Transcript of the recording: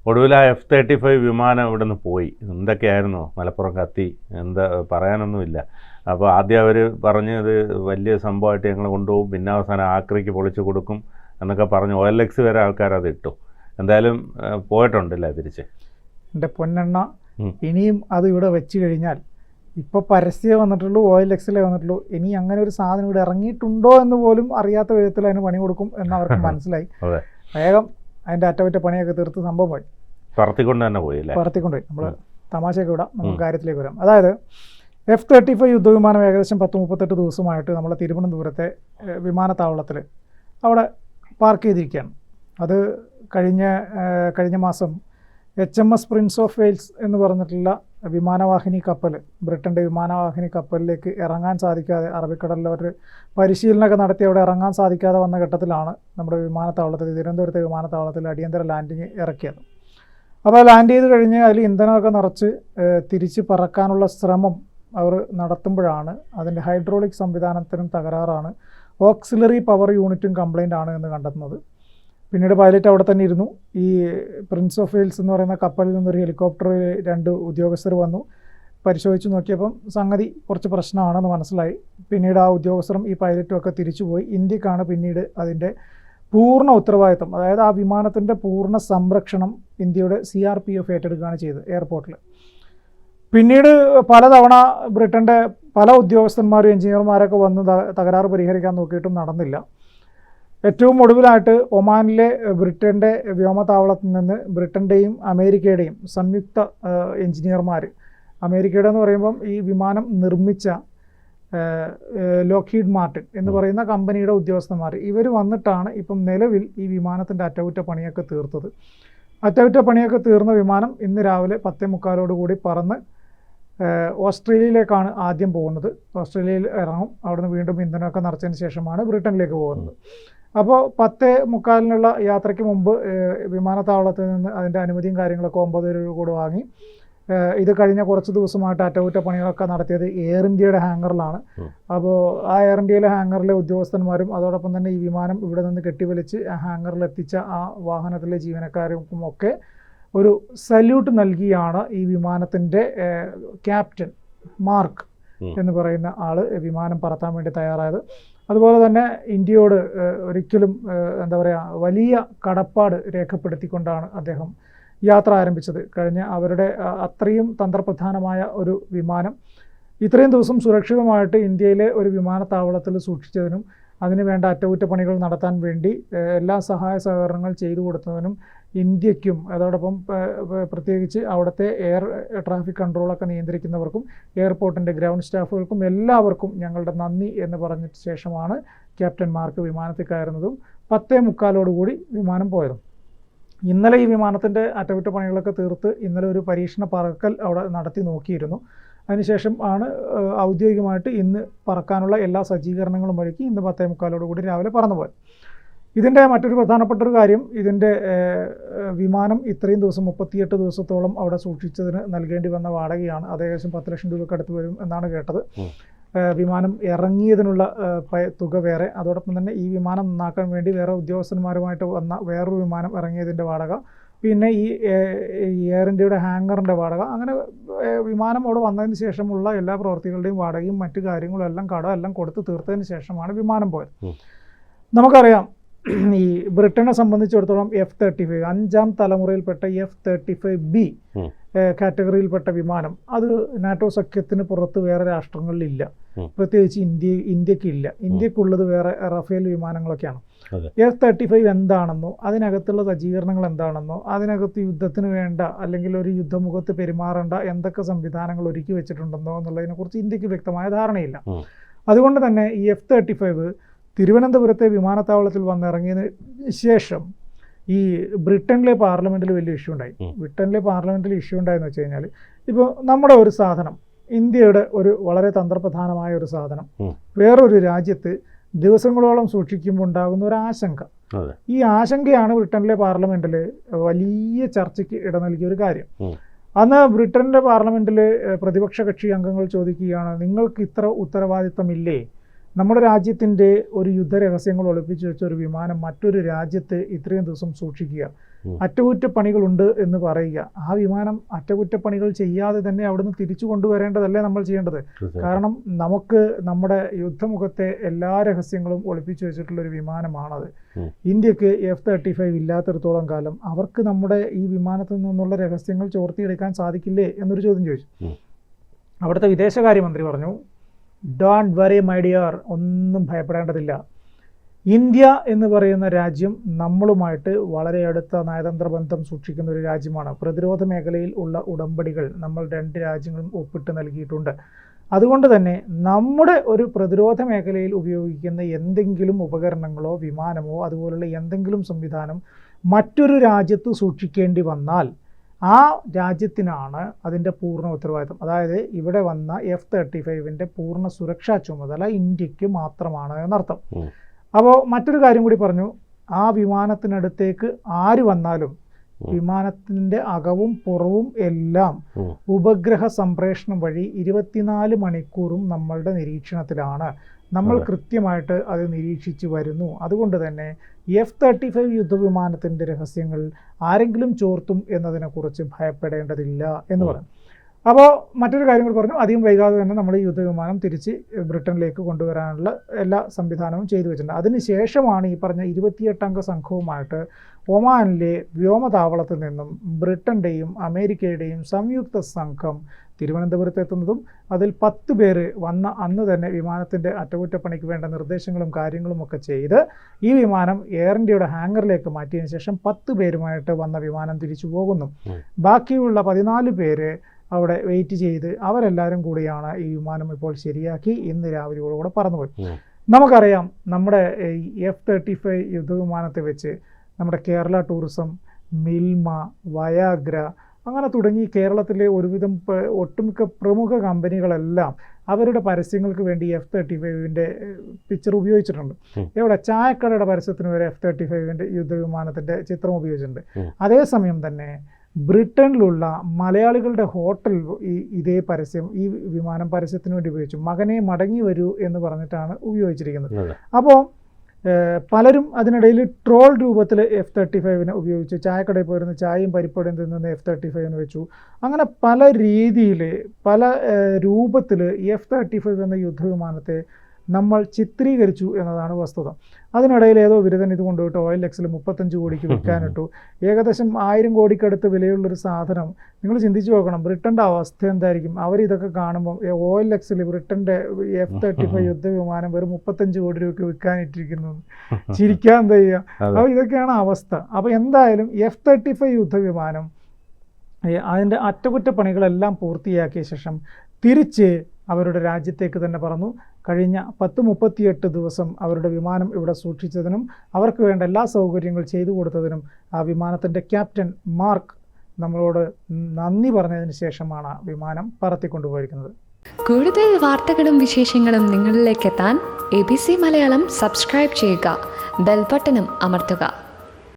ഒടുവിൽ ആ F-35 വിമാനം ഇവിടെ നിന്ന് പോയി. എന്തൊക്കെയായിരുന്നു മലപ്പുറം കത്തി, എന്താ പറയാനൊന്നുമില്ല. അപ്പോൾ ആദ്യം അവർ പറഞ്ഞത് വലിയ സംഭവമായിട്ട് ഞങ്ങൾ കൊണ്ടുപോകും, പിന്നെ അവസാനം ആക്രിക്ക് പൊളിച്ച് കൊടുക്കും എന്നൊക്കെ പറഞ്ഞ് OLX വരെ ആൾക്കാർ അത് ഇട്ടു. എന്തായാലും പോയിട്ടുണ്ടല്ലേ തിരിച്ച്? എൻ്റെ പൊന്നെണ്ണ, ഇനിയും അത് ഇവിടെ വെച്ച് കഴിഞ്ഞാൽ ഇപ്പോൾ പരസ്യം വന്നിട്ടുള്ളൂ, OLXലേ വന്നിട്ടുള്ളൂ. ഇനി അങ്ങനെ ഒരു സാധനം ഇവിടെ ഇറങ്ങിയിട്ടുണ്ടോ എന്ന് പോലും അറിയാത്ത വിധത്തിൽ അതിന് പണി കൊടുക്കും എന്നവർക്ക് മനസ്സിലായി. വേഗം അതിൻ്റെ അറ്റകുറ്റ പണിയൊക്കെ തീർത്ത് സംഭവം പോയി, പറത്തിക്കൊണ്ട് തന്നെ പോയി അല്ലേ? പറത്തിക്കൊണ്ടുപോയി. നമ്മൾ തമാശയൊക്കെ വിടാം, നമുക്ക് കാര്യത്തിലേക്ക് വരാം. അതായത് F-35 യുദ്ധവിമാനം ഏകദേശം 10-38 ദിവസമായിട്ട് നമ്മളെ തിരുവനന്തപുരത്തെ വിമാനത്താവളത്തിൽ അവിടെ പാർക്ക് ചെയ്തിരിക്കുകയാണ്. അത് കഴിഞ്ഞ മാസം HMS പ്രിൻസ് ഓഫ് വെയിൽസ് എന്ന് പറഞ്ഞിട്ടുള്ള വിമാനവാഹിനി കപ്പൽ, ബ്രിട്ടൻ്റെ വിമാനവാഹിനി കപ്പലിലേക്ക് ഇറങ്ങാൻ സാധിക്കാതെ, അറബിക്കടലിൽ അവർ പരിശീലനമൊക്കെ നടത്തി അവിടെ ഇറങ്ങാൻ സാധിക്കാതെ വന്ന ഘട്ടത്തിലാണ് നമ്മുടെ വിമാനത്താവളത്തിൽ, തിരുവനന്തപുരത്തെ വിമാനത്താവളത്തിൽ അടിയന്തര ലാൻഡിങ് ഇറക്കിയത്. അപ്പോൾ ലാൻഡ് ചെയ്ത് കഴിഞ്ഞ് അതിൽ ഇന്ധനമൊക്കെ നിറച്ച് തിരിച്ച് പറക്കാനുള്ള ശ്രമം അവർ നടത്തുമ്പോഴാണ് അതിൻ്റെ ഹൈഡ്രോളിക് സംവിധാനത്തിനും തകരാറാണ്, ഓക്സിലറി പവർ യൂണിറ്റും കംപ്ലൈൻ്റ് ആണ് എന്ന് കണ്ടെത്തുന്നത്. പിന്നീട് പൈലറ്റ് അവിടെ തന്നെ ഇരുന്നു. ഈ പ്രിൻസ് ഓഫ് വെയിൽസ് എന്ന് പറയുന്ന കപ്പലിൽ നിന്നൊരു ഹെലികോപ്റ്ററിൽ 2 ഉദ്യോഗസ്ഥർ വന്നു. പരിശോധിച്ച് നോക്കിയപ്പം സംഗതി കുറച്ച് പ്രശ്നമാണെന്ന് മനസ്സിലായി. പിന്നീട് ആ ഉദ്യോഗസ്ഥരും ഈ പൈലറ്റും ഒക്കെ തിരിച്ചുപോയി. ഇന്ത്യക്കാണ് പിന്നീട് അതിൻ്റെ പൂർണ്ണ ഉത്തരവാദിത്വം, അതായത് ആ വിമാനത്തിൻ്റെ പൂർണ്ണ സംരക്ഷണം ഇന്ത്യയുടെ CRPF ഏറ്റെടുക്കുകയാണ് ചെയ്തത് എയർപോർട്ടിൽ. പിന്നീട് പലതവണ ബ്രിട്ടൻ്റെ പല ഉദ്യോഗസ്ഥന്മാരും എഞ്ചിനീയർമാരൊക്കെ വന്ന് തകരാറ് പരിഹരിക്കാൻ നോക്കിയിട്ടും നടന്നില്ല. ഏറ്റവും ഒടുവിലായിട്ട് ഒമാനിലെ ബ്രിട്ടൻ്റെ വ്യോമതാവളത്തിൽ നിന്ന് ബ്രിട്ടൻ്റെയും അമേരിക്കയുടെയും സംയുക്ത എഞ്ചിനീയർമാർ, അമേരിക്കയുടെ എന്ന് പറയുമ്പം ഈ വിമാനം നിർമ്മിച്ച ലോക്ഹീഡ് മാർട്ടിൻ എന്ന് പറയുന്ന കമ്പനിയുടെ ഉദ്യോഗസ്ഥന്മാർ, ഇവർ വന്നിട്ടാണ് ഇപ്പം നിലവിൽ ഈ വിമാനത്തിൻ്റെ അറ്റകുറ്റപ്പണിയൊക്കെ തീർത്തത്. അറ്റകുറ്റപ്പണിയൊക്കെ തീർന്ന വിമാനം ഇന്ന് രാവിലെ 10:45 പറന്ന് ഓസ്ട്രേലിയയിലേക്കാണ് ആദ്യം പോകുന്നത്. ഓസ്ട്രേലിയയിൽ ഇറങ്ങും, അവിടുന്ന് വീണ്ടും ഇന്ധനമൊക്കെ നിറച്ചതിന് ശേഷമാണ് ബ്രിട്ടനിലേക്ക് പോകുന്നത്. അപ്പോൾ 10:45 യാത്രയ്ക്ക് മുമ്പ് വിമാനത്താവളത്തിൽ നിന്ന് അതിൻ്റെ അനുമതിയും കാര്യങ്ങളൊക്കെ 9 കൂടെ വാങ്ങി. ഇത് കഴിഞ്ഞ കുറച്ച് ദിവസമായിട്ട് അറ്റകുറ്റപ്പണികളൊക്കെ നടത്തിയത് എയർ ഇന്ത്യയുടെ ഹാങ്ങറിലാണ്. അപ്പോൾ ആ എയർ ഇന്ത്യയിലെ ഹാങ്ങറിലെ ഉദ്യോഗസ്ഥന്മാരും അതോടൊപ്പം തന്നെ ഈ വിമാനം ഇവിടെ നിന്ന് കെട്ടിവലിച്ച് ഹാങ്ങറിലെത്തിച്ച ആ വാഹനത്തിലെ ജീവനക്കാർക്കും ഒക്കെ ഒരു സല്യൂട്ട് നൽകിയാണ് ഈ വിമാനത്തിൻ്റെ ക്യാപ്റ്റൻ മാർക്ക് എന്ന് പറയുന്ന ആൾ വിമാനം പറത്താൻ വേണ്ടി തയ്യാറായത്. അതുപോലെ തന്നെ ഇന്ത്യയോട് ഒരിക്കലും എന്താ പറയുക, വലിയ കടപ്പാട് രേഖപ്പെടുത്തിക്കൊണ്ടാണ് അദ്ദേഹം യാത്ര ആരംഭിച്ചത്. കഴിഞ്ഞ അവരുടെ അത്രയും തന്ത്രപ്രധാനമായ ഒരു വിമാനം ഇത്രയും ദിവസം സുരക്ഷിതമായിട്ട് ഇന്ത്യയിലെ ഒരു വിമാനത്താവളത്തിൽ സൂക്ഷിച്ചതിനും അതിന് വേണ്ട അറ്റകുറ്റപ്പണികൾ നടത്താൻ വേണ്ടി എല്ലാ സഹായ സഹകരണങ്ങൾ ചെയ്തു കൊടുത്തതിനും ഇന്ത്യക്കും അതോടൊപ്പം പ്രത്യേകിച്ച് അവിടുത്തെ എയർ ട്രാഫിക് കൺട്രോളൊക്കെ നിയന്ത്രിക്കുന്നവർക്കും എയർപോർട്ടിൻ്റെ ഗ്രൗണ്ട് സ്റ്റാഫുകൾക്കും എല്ലാവർക്കും ഞങ്ങളുടെ നന്ദി എന്ന് പറഞ്ഞിട്ട് ശേഷമാണ് ക്യാപ്റ്റൻ മാർക്ക് വിമാനത്തിൽ കയറുന്നതും 10:45 വിമാനം പോയതും. ഇന്നലെ ഈ വിമാനത്തിൻ്റെ അറ്റകുറ്റപ്പണികളൊക്കെ തീർത്ത് ഇന്നലെ ഒരു പരീക്ഷണ പറക്കൽ അവിടെ നടത്തി നോക്കിയിരുന്നു. അതിനുശേഷം ആണ് ഔദ്യോഗികമായിട്ട് ഇന്ന് പറക്കാനുള്ള എല്ലാ സജ്ജീകരണങ്ങളും ഒരുക്കി ഇന്ന് 10:45 രാവിലെ പറന്നുപോയത്. ഇതിൻ്റെ മറ്റൊരു പ്രധാനപ്പെട്ട ഒരു കാര്യം, ഇതിൻ്റെ വിമാനം ഇത്രയും ദിവസം 38 ദിവസത്തോളം അവിടെ സൂക്ഷിച്ചതിന് നൽകേണ്ടി വന്ന വാടകയാണ്. അത് ഏകദേശം 10 ലക്ഷം രൂപയ്ക്ക് അടുത്ത് വരും എന്നാണ് കേട്ടത്. വിമാനം ഇറങ്ങിയതിനുള്ള തുക വേറെ, അതോടൊപ്പം തന്നെ ഈ വിമാനം നന്നാക്കാൻ വേണ്ടി വേറെ ഉദ്യോഗസ്ഥന്മാരുമായിട്ട് വന്ന വേറൊരു വിമാനം ഇറങ്ങിയതിൻ്റെ വാടക, പിന്നെ ഈ എയർ ഇന്ത്യയുടെ ഹാങ്ങറിൻ്റെ വാടക, അങ്ങനെ വിമാനം അവിടെ വന്നതിന് ശേഷമുള്ള എല്ലാ പ്രവൃത്തികളുടെയും വാടകയും മറ്റു കാര്യങ്ങളും എല്ലാം കടമെല്ലാം കൊടുത്ത് തീർത്തതിന് ശേഷമാണ് വിമാനം പോയത്. നമുക്കറിയാം ഈ ബ്രിട്ടനെ സംബന്ധിച്ചിടത്തോളം F-35 5ാം തലമുറയിൽപ്പെട്ട F-35B കാറ്റഗറിയിൽപ്പെട്ട വിമാനം അത് നാറ്റോ സഖ്യത്തിന് പുറത്ത് വേറെ രാഷ്ട്രങ്ങളിലില്ല, പ്രത്യേകിച്ച് ഇന്ത്യക്കില്ല. ഇന്ത്യക്കുള്ളത് വേറെ റഫേൽ വിമാനങ്ങളൊക്കെയാണ്. F-35 എന്താണെന്നോ അതിനകത്തുള്ള സജ്ജീകരണങ്ങൾ എന്താണെന്നോ അതിനകത്ത് യുദ്ധത്തിന് വേണ്ട അല്ലെങ്കിൽ ഒരു യുദ്ധമുഖത്ത് പെരുമാറേണ്ട എന്തൊക്കെ സംവിധാനങ്ങൾ ഒരുക്കി വെച്ചിട്ടുണ്ടെന്നോ എന്നുള്ളതിനെക്കുറിച്ച് ഇന്ത്യക്ക് വ്യക്തമായ ധാരണയില്ല. അതുകൊണ്ട് തന്നെ ഈ F-35 തിരുവനന്തപുരത്തെ വിമാനത്താവളത്തിൽ വന്നിറങ്ങിയതിന് ശേഷം ഈ ബ്രിട്ടനിലെ പാർലമെൻറ്റിൽ വലിയ ഇഷ്യൂ ഉണ്ടായി. ബ്രിട്ടനിലെ പാർലമെൻറ്റിൽ ഇഷ്യൂ ഉണ്ടായെന്ന് വെച്ച് കഴിഞ്ഞാൽ, ഇപ്പോൾ നമ്മുടെ ഒരു സാധനം, ഇന്ത്യയുടെ ഒരു വളരെ തന്ത്രപ്രധാനമായ ഒരു സാധനം വേറൊരു രാജ്യത്ത് ദിവസങ്ങളോളം സൂക്ഷിക്കുമ്പോൾ ഉണ്ടാകുന്ന ഒരു ആശങ്ക, ഈ ആശങ്കയാണ് ബ്രിട്ടനിലെ പാർലമെൻറ്റിൽ വലിയ ചർച്ചയ്ക്ക് ഇട നൽകിയ ഒരു കാര്യം. അന്ന് ബ്രിട്ടനിലെ പാർലമെൻറ്റിൽ പ്രതിപക്ഷ കക്ഷി അംഗങ്ങൾ ചോദിക്കുകയാണ്, നിങ്ങൾക്ക് ഇത്ര ഉത്തരവാദിത്തമില്ലേ, നമ്മുടെ രാജ്യത്തിൻ്റെ ഒരു യുദ്ധരഹസ്യങ്ങൾ ഒളിപ്പിച്ച് വെച്ച ഒരു വിമാനം മറ്റൊരു രാജ്യത്ത് ഇത്രയും ദിവസം സൂക്ഷിക്കുക, അറ്റകുറ്റപ്പണികളുണ്ട് എന്ന് പറയുക. ആ വിമാനം അറ്റകുറ്റപ്പണികൾ ചെയ്യാതെ തന്നെ അവിടുന്ന് തിരിച്ചു കൊണ്ടുവരേണ്ടതല്ലേ നമ്മൾ ചെയ്യേണ്ടത്? കാരണം നമുക്ക് നമ്മുടെ യുദ്ധമുഖത്തെ എല്ലാ രഹസ്യങ്ങളും ഒളിപ്പിച്ചു വെച്ചിട്ടുള്ള ഒരു വിമാനമാണത്. ഇന്ത്യക്ക് F-35 ഇല്ലാത്തിടത്തോളം കാലം അവർക്ക് നമ്മുടെ ഈ വിമാനത്തിൽ നിന്നുള്ള രഹസ്യങ്ങൾ ചോർത്തിയെടുക്കാൻ സാധിക്കില്ലേ എന്നൊരു ചോദ്യം ചോദിച്ചു. അവിടുത്തെ വിദേശകാര്യമന്ത്രി പറഞ്ഞു, ഡോണ്ട് വറി മൈ ഡിയർ, ഒന്നും ഭയപ്പെടേണ്ടതില്ല. ഇന്ത്യ എന്ന് പറയുന്ന രാജ്യം നമ്മളുമായിട്ട് വളരെ അടുത്ത നയതന്ത്ര ബന്ധം സൂക്ഷിക്കുന്ന ഒരു രാജ്യമാണ്. പ്രതിരോധ മേഖലയിൽ ഉള്ള ഉടമ്പടികൾ നമ്മൾ 2 രാജ്യങ്ങളും ഒപ്പിട്ട് നൽകിയിട്ടുണ്ട്. അതുകൊണ്ട് തന്നെ നമ്മുടെ ഒരു പ്രതിരോധ മേഖലയിൽ ഉപയോഗിക്കുന്ന എന്തെങ്കിലും ഉപകരണങ്ങളോ വിമാനമോ അതുപോലുള്ള എന്തെങ്കിലും സംവിധാനം മറ്റൊരു രാജ്യത്ത് സൂക്ഷിക്കേണ്ടി വന്നാൽ ആ രാജ്യത്തിനാണ് അതിൻ്റെ പൂർണ്ണ ഉത്തരവാദിത്വം. അതായത് ഇവിടെ വന്ന F-35ൻ്റെ പൂർണ്ണ സുരക്ഷാ ചുമതല ഇന്ത്യക്ക് മാത്രമാണ് എന്നർത്ഥം. അപ്പോൾ മറ്റൊരു കാര്യം കൂടി പറഞ്ഞു, ആ വിമാനത്തിനടുത്തേക്ക് ആര് വന്നാലും വിമാനത്തിൻ്റെ അകവും പുറവും എല്ലാം ഉപഗ്രഹ സംപ്രേഷണം വഴി 24 മണിക്കൂറും നമ്മളുടെ നിരീക്ഷണത്തിലാണ്. നമ്മൾ കൃത്യമായിട്ട് അത് നിരീക്ഷിച്ച് വരുന്നു. അതുകൊണ്ട് തന്നെ F-35 യുദ്ധവിമാനത്തിൻ്റെ രഹസ്യങ്ങൾ ആരെങ്കിലും ചോർത്തും എന്നതിനെക്കുറിച്ച് ഭയപ്പെടേണ്ടതില്ല എന്ന് പറഞ്ഞു. അപ്പോൾ മറ്റൊരു കാര്യം കൂടി പറഞ്ഞു, അധികം വൈകാതെ തന്നെ നമ്മൾ ഈ യുദ്ധവിമാനം തിരിച്ച് ബ്രിട്ടനിലേക്ക് കൊണ്ടുവരാനുള്ള എല്ലാ സംവിധാനവും ചെയ്തു വെച്ചിട്ടുണ്ട്. അതിനുശേഷമാണ് ഈ പറഞ്ഞ 28 അംഗ സംഘവുമായിട്ട് ഒമാനിലെ വ്യോമതാവളത്തിൽ നിന്നും ബ്രിട്ടൻ്റെയും അമേരിക്കയുടെയും സംയുക്ത സംഘം തിരുവനന്തപുരത്ത് എത്തുന്നതും അതിൽ 10 പേര് വന്ന അന്ന് തന്നെ വിമാനത്തിൻ്റെ അറ്റകുറ്റപ്പണിക്ക് വേണ്ട നിർദ്ദേശങ്ങളും കാര്യങ്ങളും ഒക്കെ ചെയ്ത് ഈ വിമാനം എയർ ഇന്ത്യയുടെ ഹാങ്ങറിലേക്ക് മാറ്റിയതിന് ശേഷം 10 പേരുമായിട്ട് വന്ന വിമാനം തിരിച്ചു പോകുന്നു. ബാക്കിയുള്ള 14 പേര് അവിടെ വെയിറ്റ് ചെയ്ത് അവരെല്ലാവരും കൂടിയാണ് ഈ വിമാനം ഇപ്പോൾ ശരിയാക്കി ഇന്ന് രാവിലെയോടുകൂടെ പറന്നുപോയി. നമുക്കറിയാം, നമ്മുടെ F-35 യുദ്ധവിമാനത്തെ വെച്ച് നമ്മുടെ കേരള ടൂറിസം, മിൽമ, വയാഗ്ര അങ്ങനെ തുടങ്ങി കേരളത്തിലെ ഒരുവിധം ഒട്ടുമിക്ക പ്രമുഖ കമ്പനികളെല്ലാം അവരുടെ പരസ്യങ്ങൾക്ക് വേണ്ടി F-35ൻ്റെ പിക്ചർ ഉപയോഗിച്ചിട്ടുണ്ട്. ഇവിടെ ചായക്കടയുടെ പരസ്യത്തിന് വരെ F-35ൻ്റെ യുദ്ധവിമാനത്തിൻ്റെ ചിത്രം ഉപയോഗിച്ചിട്ടുണ്ട്. അതേസമയം തന്നെ ബ്രിട്ടനിലുള്ള മലയാളികളുടെ ഹോട്ടൽ ഇതേ പരസ്യം ഈ വിമാനം പരസ്യത്തിന് വേണ്ടി ഉപയോഗിച്ചു. മകനെ മടങ്ങി വരൂ എന്ന് പറഞ്ഞിട്ടാണ് ഉപയോഗിച്ചിരിക്കുന്നത്. അപ്പോൾ പലരും അതിനിടയിൽ ട്രോൾ രൂപത്തിൽ F-35നെ ഉപയോഗിച്ചു. ചായക്കടയിൽ പോയിരുന്ന ചായയും പരിപ്പടയും തിന്നുന്ന F-35ന് വെച്ചു. അങ്ങനെ പല രീതിയിൽ പല രൂപത്തിൽ F-35 എന്ന യുദ്ധവിമാനത്തെ നമ്മൾ ചിത്രീകരിച്ചു എന്നതാണ് വസ്തുത. അതിനിടയിൽ ഏതോ വിരുദ്ധൻ ഇത് കൊണ്ടുപോയിട്ട് OLXൽ 35 കോടിക്ക് വിൽക്കാനിട്ടു. ഏകദേശം 1000 കോടിക്കടുത്ത് വിലയുള്ളൊരു സാധനം. നിങ്ങൾ ചിന്തിച്ചു നോക്കണം, ബ്രിട്ടൻ്റെ അവസ്ഥ എന്തായിരിക്കും? അവരിതൊക്കെ കാണുമ്പോൾ OLXൽ ബ്രിട്ടൻ്റെ F-35 യുദ്ധവിമാനം വെറും 35 കോടി രൂപയ്ക്ക് വിൽക്കാനിട്ടിരിക്കുന്നു. ചിരിക്കാൻ എന്താ ചെയ്യുക? അപ്പോൾ ഇതൊക്കെയാണ് അവസ്ഥ. അപ്പോൾ എന്തായാലും F-35 യുദ്ധവിമാനം അതിൻ്റെ അറ്റകുറ്റപ്പണികളെല്ലാം പൂർത്തിയാക്കിയ ശേഷം തിരിച്ച് അവരുടെ രാജ്യത്തേക്ക് തന്നെ പറന്നു. കഴിഞ്ഞ 38 ദിവസം അവരുടെ വിമാനം ഇവിടെ സൂക്ഷിച്ചതിനും അവർക്ക് വേണ്ട എല്ലാ സൗകര്യങ്ങൾ ചെയ്തു കൊടുത്തതിനും ആ വിമാനത്തിൻ്റെ ക്യാപ്റ്റൻ മാർക്ക് നമ്മളോട് നന്ദി പറഞ്ഞതിന് ശേഷമാണ് വിമാനം പറത്തിക്കൊണ്ടുപോയിരിക്കുന്നത്. കൂടുതൽ വാർത്തകളും വിശേഷങ്ങളും നിങ്ങളിലേക്ക് എത്താൻ ABC മലയാളം സബ്സ്ക്രൈബ് ചെയ്യുക, ബെൽ ബട്ടണും അമർത്തുക.